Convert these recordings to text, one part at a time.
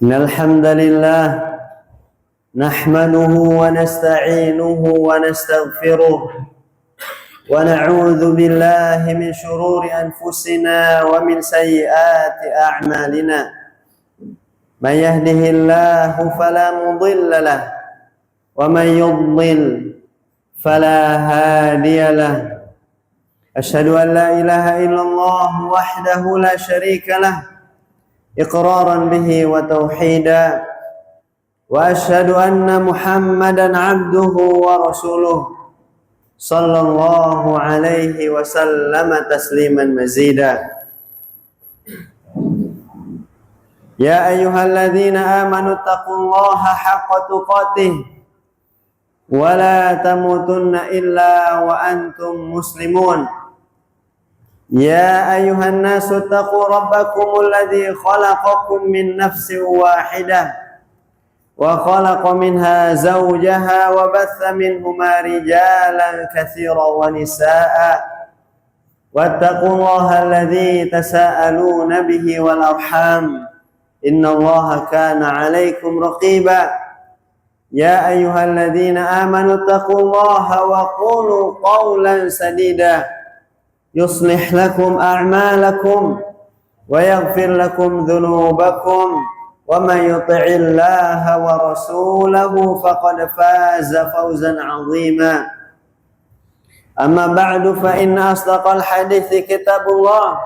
Innal hamdalillah nahmaduhu wa nasta'inuhu wa nastaghfiruh wa na'udzu billahi min shururi anfusina wa min sayyiati a'malina. Man yahdihillahu fala mudilla lahu wa man yudlil fala hadiya lahu. Asyhadu an la ilaha illallah wahdahu la syarika lahu iqraran bihi wa tauhida wa asyhadu anna Muhammadan abduhu wa rasuluh sallallahu alaihi wa sallama tasliman mazida. Ya ayyuhalladzina amanu taqullaha haqqa tuqatih wa la tamutunna illa wa antum muslimun. Ya ayuhan nasu taqu rabbakumul ladzi khalaqakum min nafsin wahidah wa khalaqa minha zawjaha wa batha minhuma rijalan katsiran wa nisaa'a wattaqullaha alladzi tasaaluna bihi wal arham innallaha kana 'alaikum raqiba. Ya ayyuhalladzina amanu taqullaha wa qulu qawlan sadida yuslih lakum a'malakum wa yaghfir lakum dhunubakum wa man yuti'illaha wa rasulahu faqad faza fawzan 'azima. Amma ba'du fa inna asdaqal hadithi kitabullah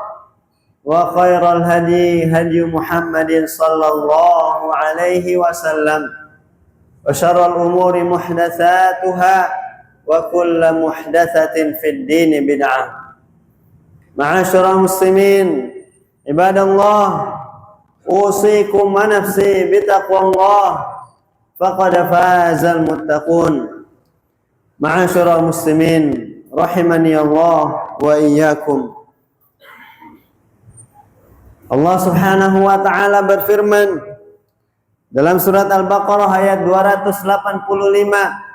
wa khairal hadi hadi Muhammadin sallallahu alaihi wasallam wa syarral umuri muhdatsatuha wa kullu muhdatsatin fid din bid'ah. Ma'asyiral muslimin, ibadallah, usikum wa nafsi bitaqwallah faqad fazal muttaqun. Ma'asyiral muslimin, rahimani Allah wa iyyakum. Allah Subhanahu wa taala berfirman dalam surat Al-Baqarah ayat 285,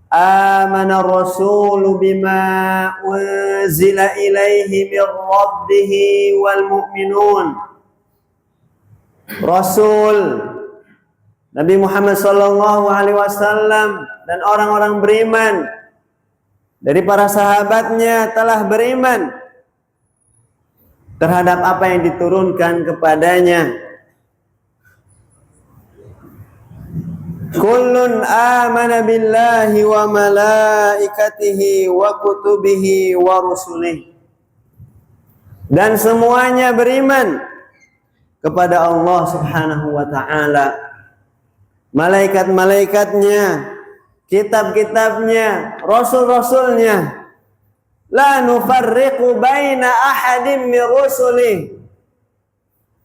Amana ar-rasulu bima unzila ilaihi min rabbih wal mu'minun. Rasul Nabi Muhammad sallallahu alaihi wasallam dan orang-orang beriman dari para sahabatnya telah beriman terhadap apa yang diturunkan kepadanya. Kullun amana billahi wa malaikatihi wa kutubihi wa rusulihi. Dan semuanya beriman kepada Allah Subhanahu wa taala, malaikat-malaikatnya, kitab-kitabnya, rasul-rasulnya. La nufarriqu baina ahadin min rusulihi.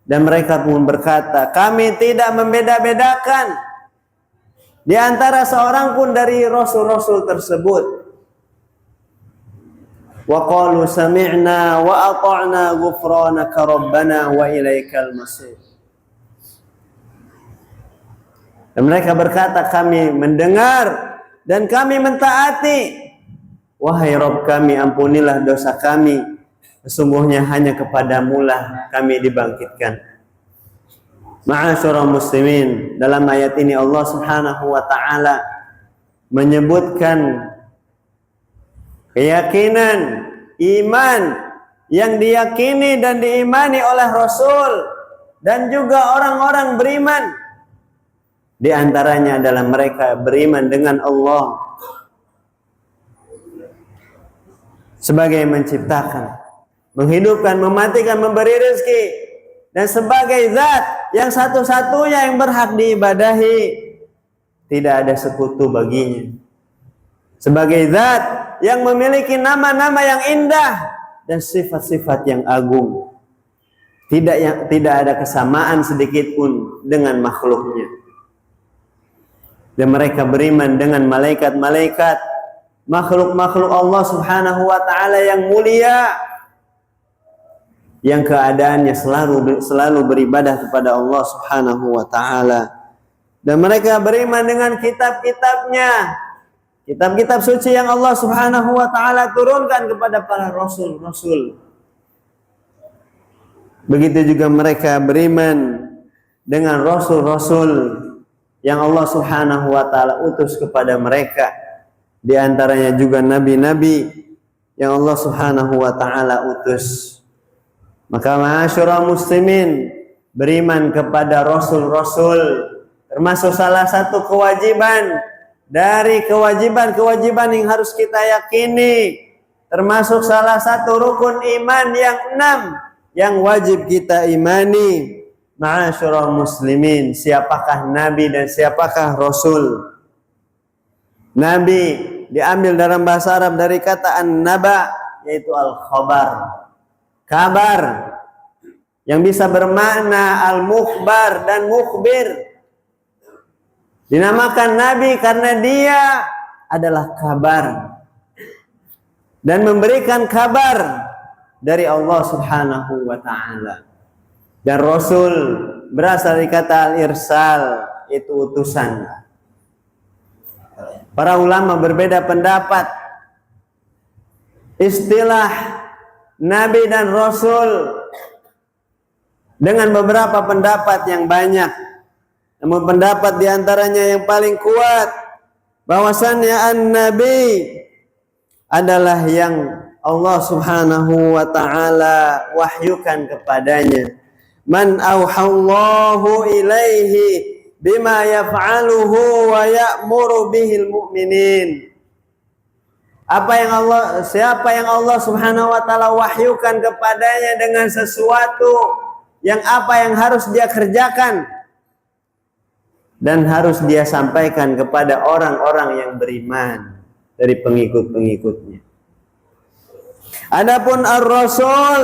Dan mereka pun berkata, kami tidak membeda-bedakan di antara seorang pun dari rasul-rasul tersebut. Wa qalu sami'na wa ata'na ghufranaka rabbana wa ilaikal masir. Dan mereka berkata, kami mendengar dan kami mentaati. Wahai Rabb kami, ampunilah dosa kami. Sesungguhnya hanya kepadamu-lah kami dibangkitkan. Ma'asyiral muslimin, dalam ayat ini Allah Subhanahu wa taala menyebutkan keyakinan iman yang diyakini dan diimani oleh Rasul dan juga orang-orang beriman. Di antaranya adalah mereka beriman dengan Allah sebagai menciptakan, menghidupkan, mematikan, memberi rezeki, dan sebagai zat yang satu-satunya yang berhak diibadahi, tidak ada sekutu baginya. Sebagai zat yang memiliki nama-nama yang indah dan sifat-sifat yang agung, tidak ada kesamaan sedikit pun dengan makhluknya. Dan mereka beriman dengan malaikat-malaikat, makhluk-makhluk Allah Subhanahu wa taala yang mulia, yang keadaannya selalu beribadah kepada Allah Subhanahu wa taala. Dan mereka beriman dengan kitab-kitabnya, kitab-kitab suci yang Allah Subhanahu wa taala turunkan kepada para rasul-rasul. Begitu juga mereka beriman dengan rasul-rasul yang Allah Subhanahu wa taala utus kepada mereka. Di antaranya juga nabi-nabi yang Allah Subhanahu wa taala utus. Maka ma'asyiral muslimin, beriman kepada rasul-rasul termasuk salah satu kewajiban dari kewajiban-kewajiban yang harus kita yakini, termasuk salah satu rukun iman yang 6 yang wajib kita imani. Ma'asyiral muslimin, siapakah nabi dan siapakah rasul? Nabi diambil dalam bahasa Arab dari kata an-naba, yaitu al-khabar, kabar, yang bisa bermakna al-mukhbar dan mukhbir. Dinamakan nabi karena dia adalah kabar dan memberikan kabar dari Allah Subhanahu wa taala. Dan rasul berasal dari kata al-irsal, itu utusan. Para ulama berbeda pendapat istilah nabi dan rasul dengan beberapa pendapat yang banyak. Namun pendapat diantaranya yang paling kuat bahwasannya an-nabi adalah yang Allah Subhanahu wa taala wahyukan kepadanya. Man auhallahu ilaihi bima yaf'aluhu wa ya'muru bihil mu'minin. Siapa yang Allah Subhanahu wa taala wahyukan kepadanya dengan sesuatu yang harus dia kerjakan dan harus dia sampaikan kepada orang-orang yang beriman dari pengikut-pengikutnya. Adapun ar-rasul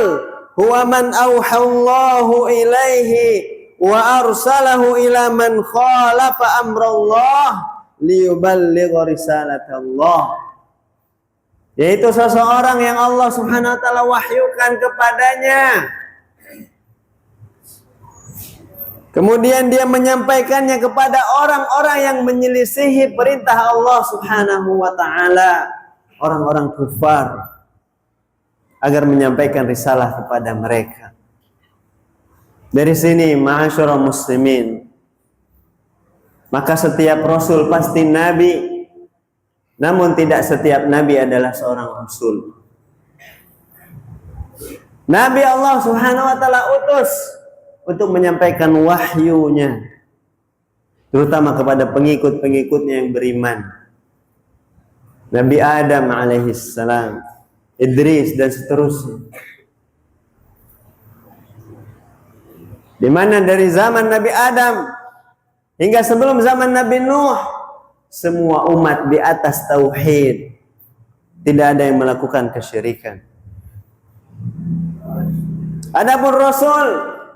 huwa man auhallahu ilaihi wa arsalahu ila man khalafa amrallah liyuballigha risalatallah, yaitu seseorang yang Allah Subhanahu wa taala wahyukan kepadanya, kemudian dia menyampaikannya kepada orang-orang yang menyelisihi perintah Allah Subhanahu wa taala, orang-orang kufar, agar menyampaikan risalah kepada mereka. Dari sini ma'asyiral muslimin, maka setiap rasul pasti nabi, namun tidak setiap nabi adalah seorang rasul. Nabi Allah Subhanahu wa taala utus untuk menyampaikan wahyunya, terutama kepada pengikut-pengikutnya yang beriman. Nabi Adam alaihissalam, Idris dan seterusnya. Di mana dari zaman Nabi Adam hingga sebelum zaman Nabi Nuh, semua umat di atas tauhid, tidak ada yang melakukan kesyirikan. Adapun Rasul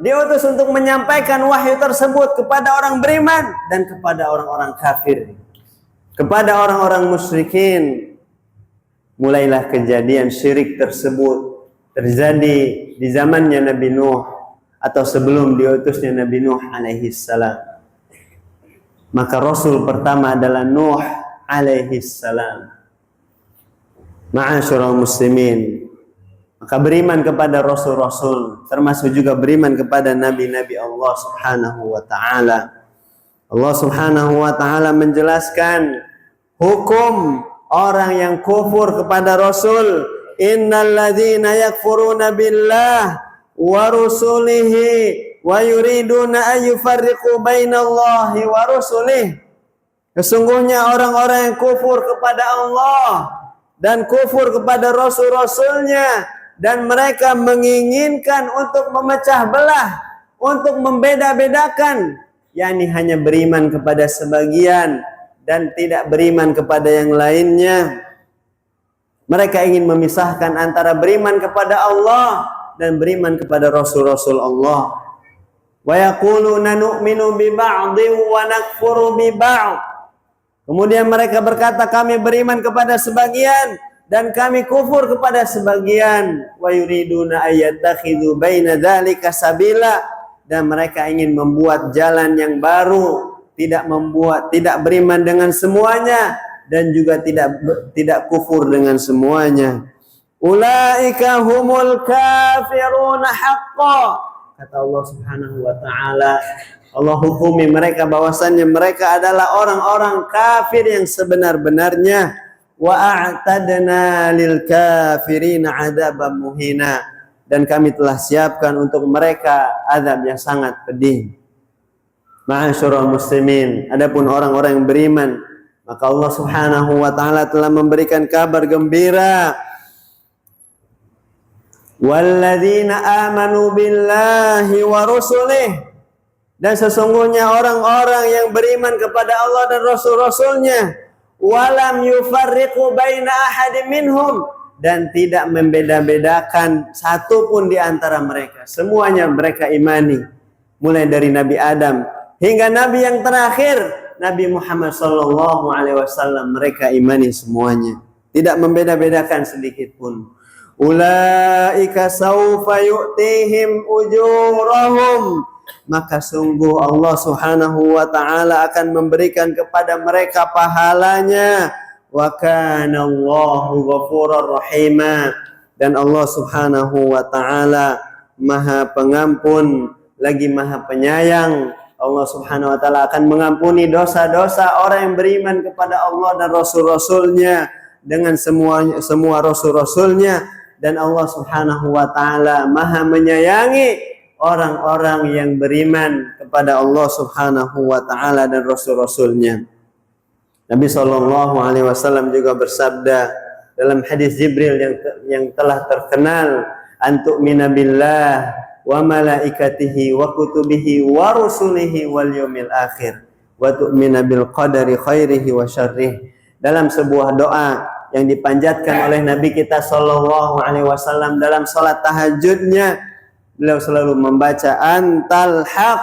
diutus untuk menyampaikan wahyu tersebut kepada orang beriman dan kepada orang-orang kafir, kepada orang-orang musyrikin. Mulailah kejadian syirik tersebut terjadi di zamannya Nabi Nuh atau sebelum diutusnya Nabi Nuh alaihissalam. Maka Rasul pertama adalah Nuh alaihissalam. Ma'asyiral muslimin, maka beriman kepada Rasul-Rasul, termasuk juga beriman kepada Nabi-Nabi Allah Subhanahu wa ta'ala. Allah Subhanahu wa ta'ala menjelaskan hukum orang yang kufur kepada Rasul. Innal ladzina yakfuruna billah wa rusulihi wa yuriduna an yufarriqu bainallahi wa rusulihi. Sesungguhnya orang-orang yang kufur kepada Allah dan kufur kepada Rasul-Rasulnya, dan mereka menginginkan untuk memecah belah, untuk membeda-bedakan, yakni hanya beriman kepada sebagian dan tidak beriman kepada yang lainnya. Mereka ingin memisahkan antara beriman kepada Allah dan beriman kepada Rasul-Rasul Allah. Wa yaquluna nu'minu bi ba'dhin wa nakfuru bi ba'd. Kemudian mereka berkata, kami beriman kepada sebagian dan kami kufur kepada sebagian. Wa yuriduna ayattakhidhu baina dzalika sabila. Dan mereka ingin membuat jalan yang baru, tidak beriman dengan semuanya dan juga tidak kufur dengan semuanya. Ulaika humul kafiruna haqqan. kata Allah Subhanahu wa taala. Allah hukumi mereka bahwasannya mereka adalah orang-orang kafir yang sebenar-benarnya. Wa a'tadna lil kafirina 'adzaban muhina, dan kami telah siapkan untuk mereka azab yang sangat pedih. Ma'asyiral muslimin, adapun orang-orang yang beriman, maka Allah Subhanahu wa taala telah memberikan kabar gembira. Walladzina amanu billahi wa rusulih, dan sesungguhnya orang-orang yang beriman kepada Allah dan Rasul-Rasulnya, walam yufarriqu baina ahadin minhum, dan tidak membeda-bedakan satu pun di antara mereka. Semuanya mereka imani, mulai dari Nabi Adam hingga Nabi yang terakhir, Nabi Muhammad sallallahu alaihi wasallam, mereka imani semuanya, tidak membeda-bedakan sedikit pun. Ulaika saufa yu'tihim ujurahum, maka sungguh Allah Subhanahu wa taala akan memberikan kepada mereka pahalanya. Wa kana Allahu ghafurur rahima, dan Allah Subhanahu wa taala Maha Pengampun lagi Maha Penyayang. Allah Subhanahu wa taala akan mengampuni dosa-dosa orang yang beriman kepada Allah dan Rasul-Rasulnya dengan semua Rasul-Rasulnya, dan Allah Subhanahu wa taala Maha menyayangi orang-orang yang beriman kepada Allah Subhanahu wa taala dan Rasul-Rasulnya. Nabi sallallahu alaihi wasallam juga bersabda dalam hadis Jibril yang telah terkenal, antu'mina billah wa malaikatihi wa kutubihi wa rusulihi wal yaumil akhir wa tu'mina bil qadari khairihi wa syarrihi. Dalam sebuah doa yang dipanjatkan oleh Nabi kita sallallahu alaihi wasallam dalam salat tahajudnya, beliau selalu membaca antal haq,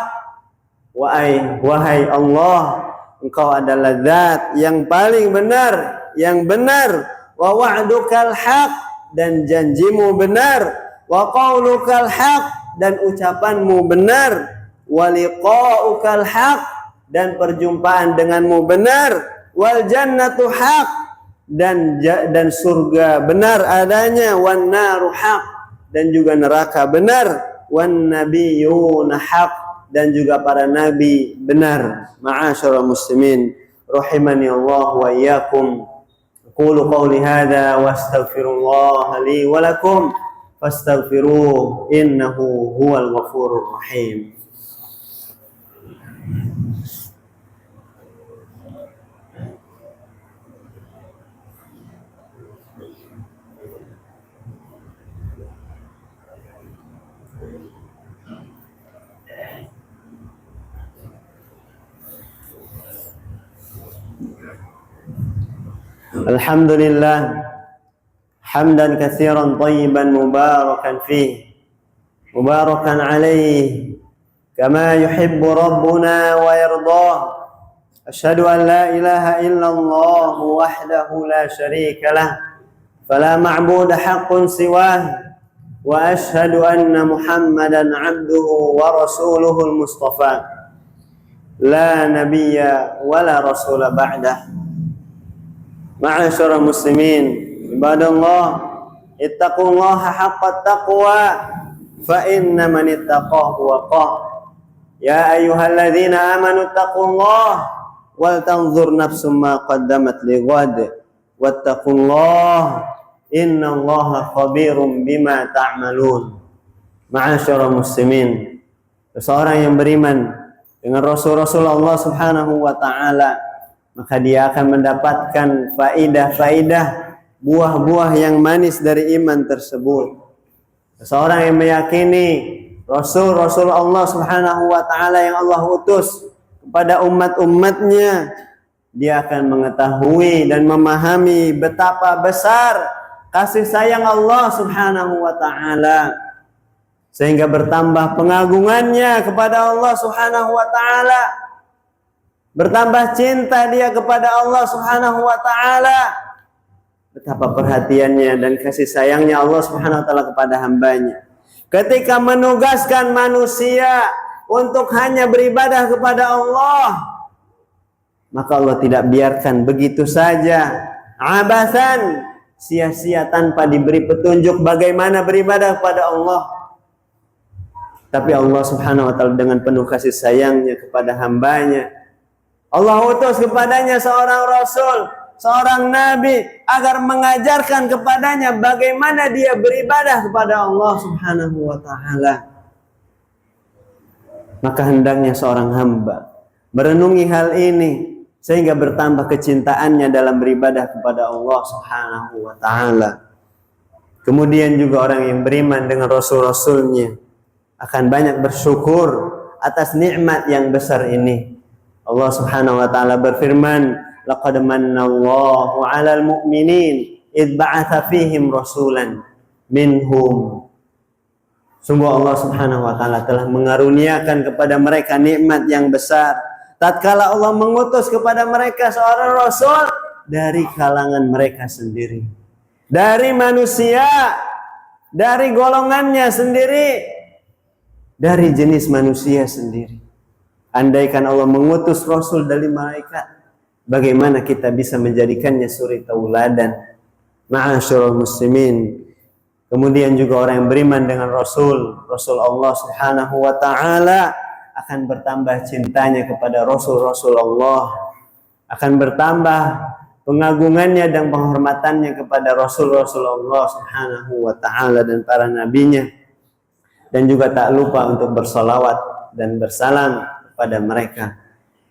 wahai Allah, engkau adalah zat yang paling benar, yang benar, wa wa'dukal haq, dan janjimu benar, wa qaulukal haq, dan ucapanmu benar, wa liqa'ukal haq, dan perjumpaan denganmu benar, wal jannatu haq, dan surga benar adanya, wan naru haq, dan juga neraka benar, wan nabiyyuna haq, dan juga para nabi benar. Ma'asyiral muslimin rahimani Allah wa iyyakum, qulu qawli hadza wastaghfirullah li wa lakum fastaghfiruhu innahu huwal ghafurur rahim. Alhamdulillah hamdan katsiran thayyiban mubarakan fih, mubarakan alaih kama yuhibbu rabbuna wa yardah. Asyhadu an la ilaha illallah wahdahu la syarika lah, fala ma'budu haqqun siwah, wa asyhadu anna Muhammadan 'abduhu wa rasuluhul mustafa, la nabiyya wa la rasula ba'dah. Ma'asyiral muslimin ibadallah, ittaqullaha haqqa taqwa, fa inna man ittaqahu waqah. Ya ayyuhalladzina amanu ittaqullaha wal tanzur nafsum ma qaddamat lighad wattaqullaha innallaha khabirum bima ta'malun. Ma'asyiral muslimin, seseorang yang beriman dengan Rasul-Rasul Allah Subhanahu wa taala, maka dia akan mendapatkan faidah-faidah, buah-buah yang manis dari iman tersebut. Seseorang yang meyakini Rasul-Rasul Allah Subhanahu wa taala yang Allah utus kepada umat-umatnya, dia akan mengetahui dan memahami betapa besar kasih sayang Allah Subhanahu wa taala, sehingga bertambah pengagungannya kepada Allah Subhanahu wa taala, bertambah cinta dia kepada Allah Subhanahu wa taala. Betapa perhatiannya dan kasih sayangnya Allah Subhanahu wa taala kepada hambanya, ketika menugaskan manusia untuk hanya beribadah kepada Allah, maka Allah tidak biarkan begitu saja abasan, sia-sia tanpa diberi petunjuk bagaimana beribadah kepada Allah. Tapi Allah subhanahu wa ta'ala dengan penuh kasih sayangnya kepada hambanya, Allah utus kepadanya seorang rasul, seorang nabi, agar mengajarkan kepadanya bagaimana dia beribadah kepada Allah subhanahu wa ta'ala. Maka hendaknya seorang hamba merenungi hal ini sehingga bertambah kecintaannya dalam beribadah kepada Allah subhanahu wa ta'ala. Kemudian juga orang yang beriman dengan rasul-rasulnya akan banyak bersyukur atas nikmat yang besar ini. Allah subhanahu wa ta'ala berfirman, laqad mannallahu 'alal mu'minin id ba'atha fihim rasulan minhum. Sungguh Allah subhanahu wa ta'ala telah mengaruniakan kepada mereka nikmat yang besar tatkala Allah mengutus kepada mereka seorang rasul dari kalangan mereka sendiri, dari manusia, dari golongannya sendiri, dari jenis manusia sendiri. Andaikan Allah mengutus rasul dari malaikat, bagaimana kita bisa menjadikannya suri tauladan? Ma'asyiral muslimin. Kemudian juga orang yang beriman dengan Rasul Allah subhanahu wa ta'ala akan bertambah cintanya kepada Rasul Allah, akan bertambah pengagungannya dan penghormatannya kepada Rasul Allah subhanahu wa ta'ala dan para nabinya, dan juga tak lupa untuk bersalawat dan bersalam kepada mereka.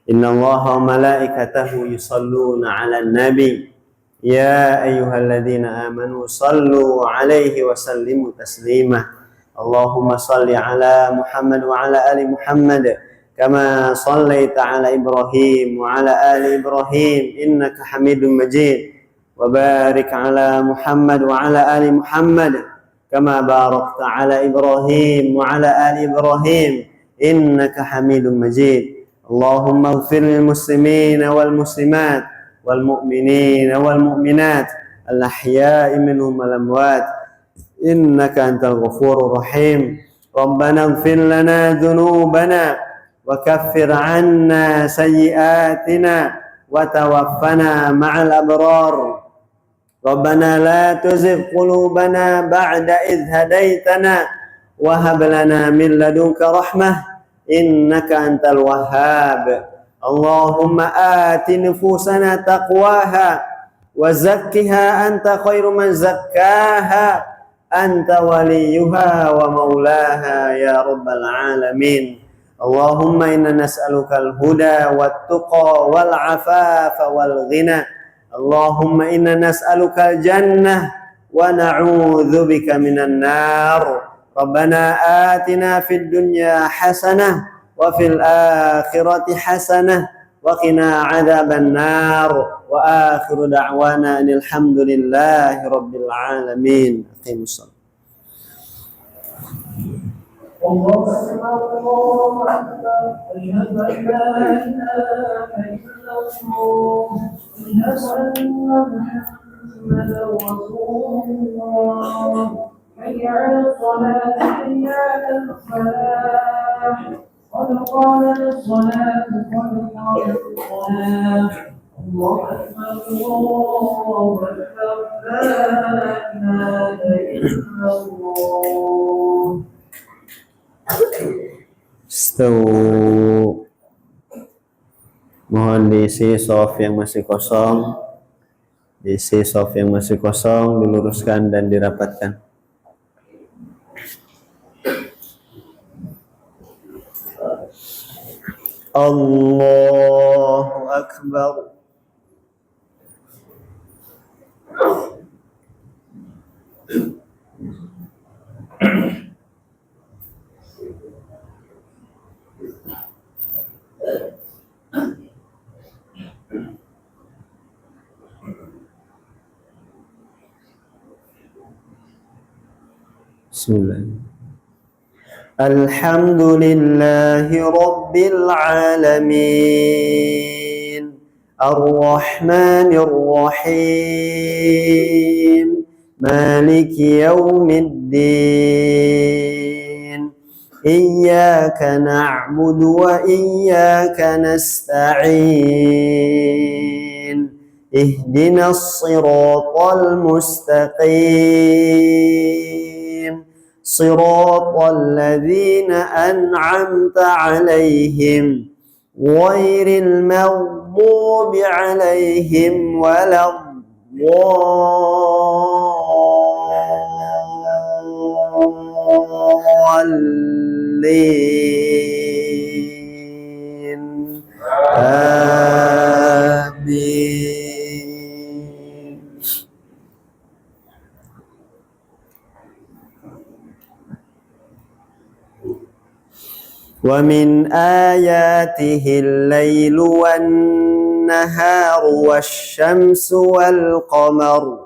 Innallaha wa malaikatahu yusalluna 'alan nabi ya ayyuhalladzina amanu sallu 'alaihi wa sallimu taslima. Allahumma salli 'ala Muhammad wa 'ala ali Muhammad kama shallaita 'ala Ibrahim wa 'ala ali Ibrahim innaka Hamidum Majid. Wa barik 'ala Muhammad wa 'ala ali Muhammad kama barakta 'ala Ibrahim wa 'ala ali Ibrahim innaka Hamidum Majid. Allahumma ighfir lil muslimina wal muslimat والمؤمنين والمؤمنات الأحياء منهم والأموات إنك أنت الغفور الرحيم. ربنا اغفر لنا ذنوبنا وكفر عنا سيئاتنا وتوفنا مع الأبرار. ربنا لا تزغ قلوبنا بعد إذ هديتنا وهب لنا من لدنك رحمة إنك أنت الوهاب. اللهم آت نفوسنا تقواها وزكها أنت خير من زكاها أنت وليها ومولاها يا رب العالمين. اللهم إنا نسألك الهدى والتقى والعفاف والغنى. اللهم إنا نسألك الجنة ونعوذ بك من النار. ربنا آتنا في الدنيا حسنة وفي الآخرة حسنة وقنا عذاب النار. وآخر دعوانا أن الحمد لله رب العالمين. أقيموا الصلاة. الله أكبر الله أكبر أشهد أن لا إله إلا الله أشهد أن محمدا رسول الله. حي على الصلاة حي على الفلاح قد قامت الصلاة قد قامت الصلاة. الله أكبر الله أكبر لا إله إلا الله. Stau. Mohon diisi soft yang masih kosong, diisi soft yang masih kosong, diluruskan dan dirapatkan. Allahu Akbar. Bismillah. Alhamdulillahi Rabbil Alamin Ar-Rahmanir Rahim Maliki Yawmiddin Iyyaka na'budu wa iyyaka nasta'in Ihdinas siratal mustaqim صراط الذين أنعمت عليهم غير المغضوب عليهم ولا الضالين آمين. ومن آياته الليل والنهار والشمس والقمر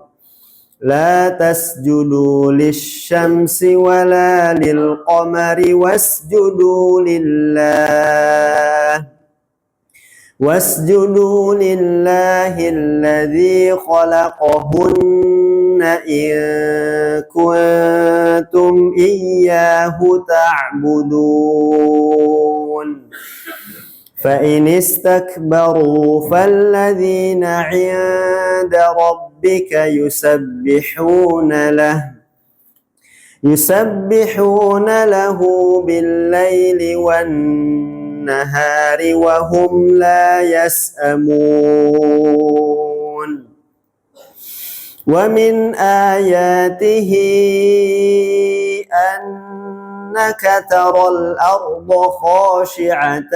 لا تسجدوا للشمس ولا للقمر واسجدوا لله الذي خلقهن إن كنتم إياه تعبدون فإن استكبروا فالذين عند ربك يسبحون له بالليل والنهار وهم لا يسأمون ومن آياته أنك ترى الأرض خاشعة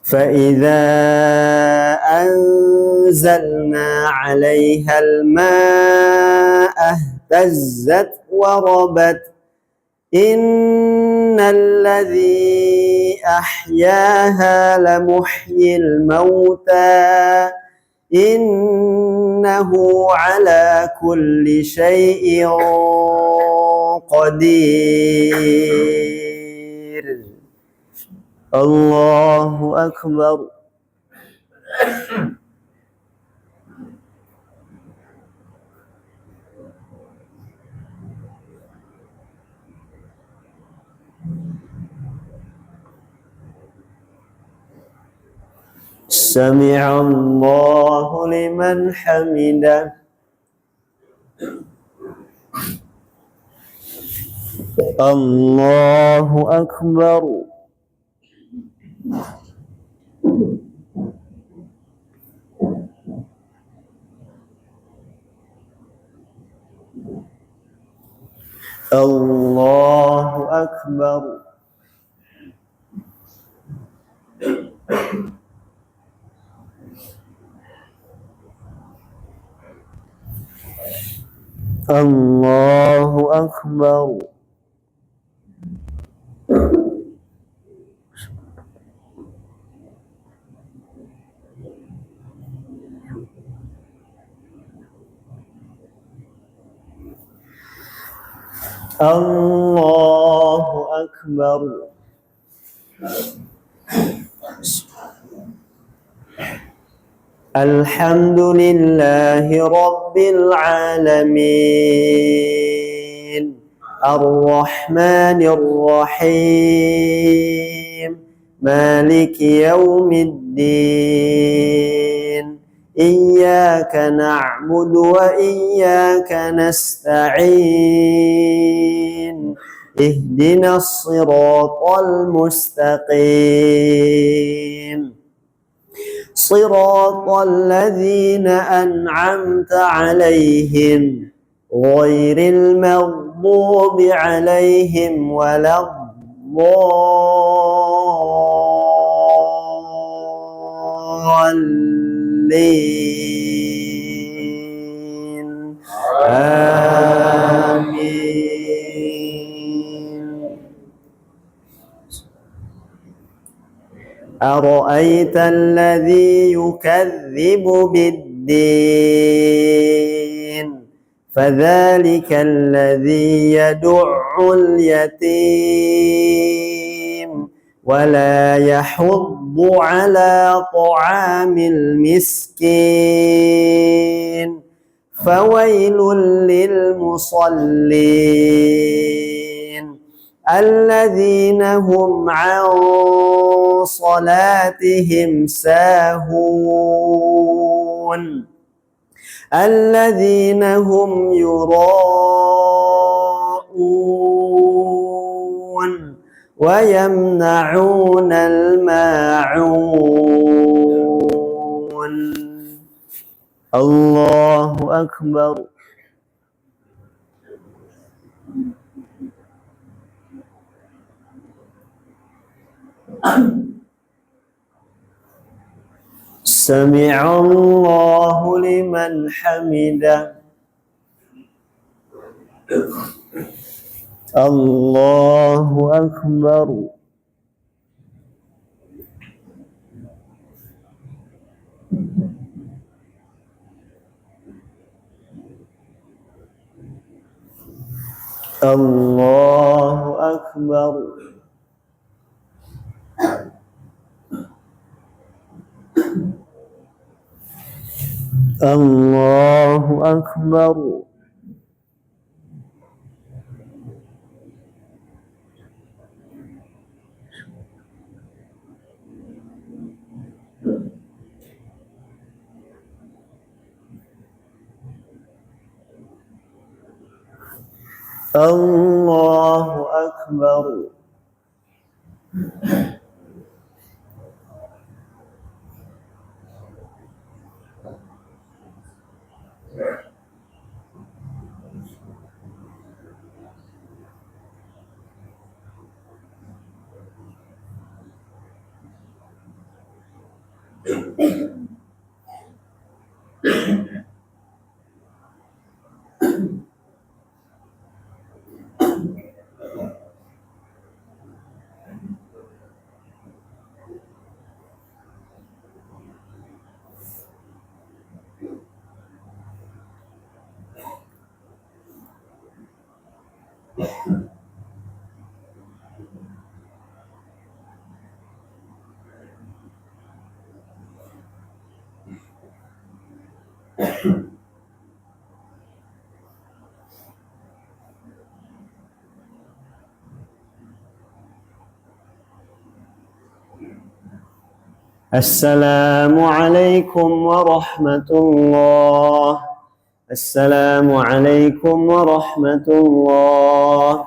فإذا أنزلنا عليها الماء اهتزت وربت إن الذي أحياها لمحيي الموتى إنه على كل شيء قدير. الله أكبر. سمع الله لمن حمده. الله أكبر. الله أكبر. الله أكبر. الله أكبر. الحمد لله رب العالمين الرحمن الرحيم مالك يوم الدين إياك نعبد وإياك نستعين اهدنا الصراط المستقيم صراط الذين أنعمت عليهم غير المغضوب عليهم ولا الضالين آمين. أرأيت الذي يكذب بالدين فذلك الذي يدع اليتيم ولا يحض على طعام المسكين فويل للمصلين الذين هم عن صلاتهم ساهون الذين هم يراءون ويمنعون الماعون. الله أكبر. سمع الله لمن حمده. الله أكبر. الله أكبر. الله أكبر. الله أكبر. السلام عليكم ورحمة الله. السلام عليكم ورحمة الله.